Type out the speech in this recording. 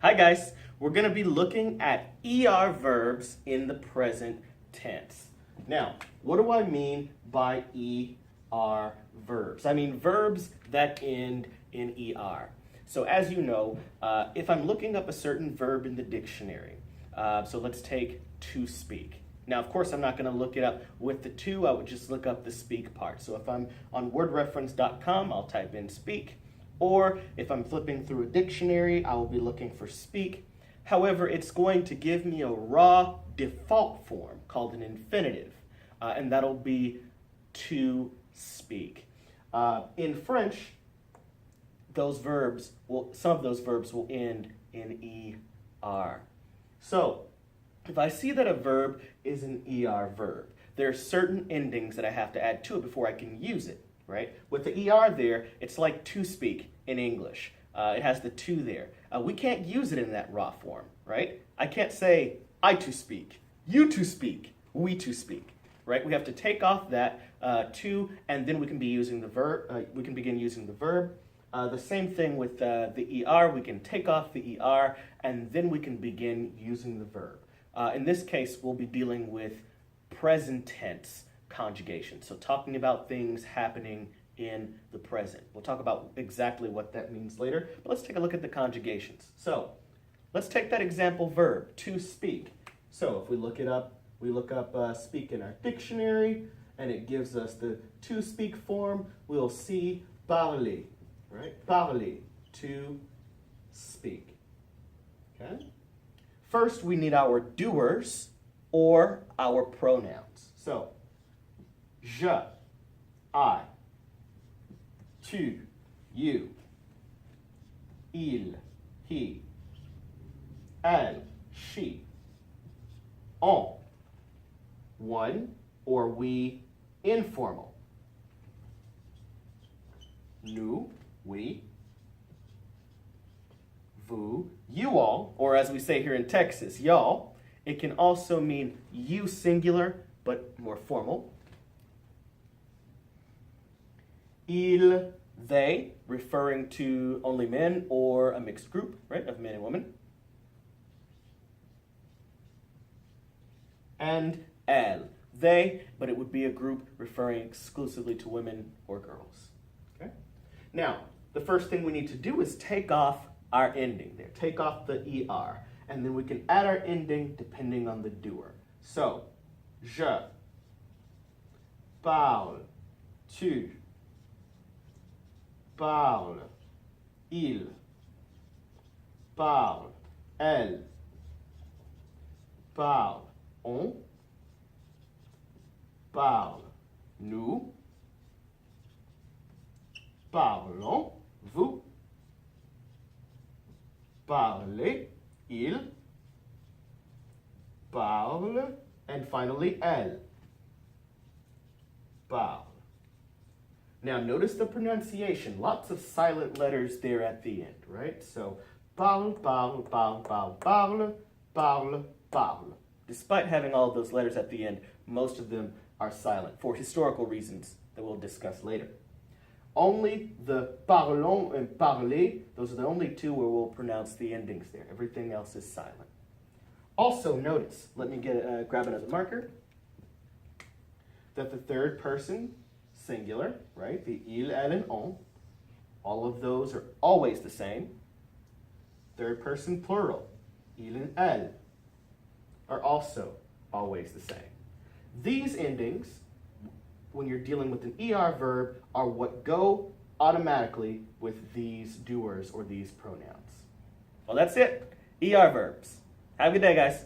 Hi guys, we're going to be looking at ER verbs in the present tense. Now, what do I mean by ER verbs? I mean verbs that end in ER. So as you know, if I'm looking up a certain verb in the dictionary, so let's take to speak. Now, of course, I'm not going to look it up with the to, I would just look up the speak part. So if I'm on wordreference.com, I'll type in speak. Or if I'm flipping through a dictionary, I will be looking for speak. However, it's going to give me a raw default form called an infinitive, and that'll be to speak. In French, some of those verbs will end in ER. So, if I see that a verb is an ER verb, there are certain endings that I have to add to it before I can use it. Right? With the ER there, it's like to speak in English. It has the to there. We can't use it in that raw form, right? I can't say I to speak, you to speak, we to speak, right? We have to take off that to, and then we can be using the verb. We can begin using the verb. The same thing with the ER. We can take off the ER, and then we can begin using the verb. In this case, we'll be dealing with present tense conjugation. So talking about things happening in the present. We'll talk about exactly what that means later, but let's take a look at the conjugations. So let's take that example verb, to speak. So if we look up speak in our dictionary, and it gives us the to speak form, we'll see parler, right? Parler, to speak. Okay? First, we need our doers or our pronouns. So, je, I, tu, you, il, he, elle, she, on, one or we, informal, nous, we, vous, you all, or as we say here in Texas, y'all. It can also mean you singular, but more formal. Il, they, referring to only men or a mixed group, right, of men and women. And elle, they, but it would be a group referring exclusively to women or girls. Okay? Now, the first thing we need to do is take off our ending there. Take off the ER. And then we can add our ending depending on the doer. So, je, parle, tu, parle, il, parle, elle, parle, on, parle, nous, parlons, vous, parlez, il, parle, and finally elle, parle. Now notice the pronunciation, lots of silent letters there at the end, right? So, parle, parle, parle, parle, parle, parle, parle. Despite having all of those letters at the end, most of them are silent for historical reasons that we'll discuss later. Only the parlons and parler, those are the only two where we'll pronounce the endings there. Everything else is silent. Also notice, let me grab another marker, that the third person singular, right, the il, elle, and on, all of those are always the same. Third person plural, il and elle, are also always the same. These endings, when you're dealing with an ER verb, are what go automatically with these doers or these pronouns. Well, that's it. ER verbs. Have a good day, guys.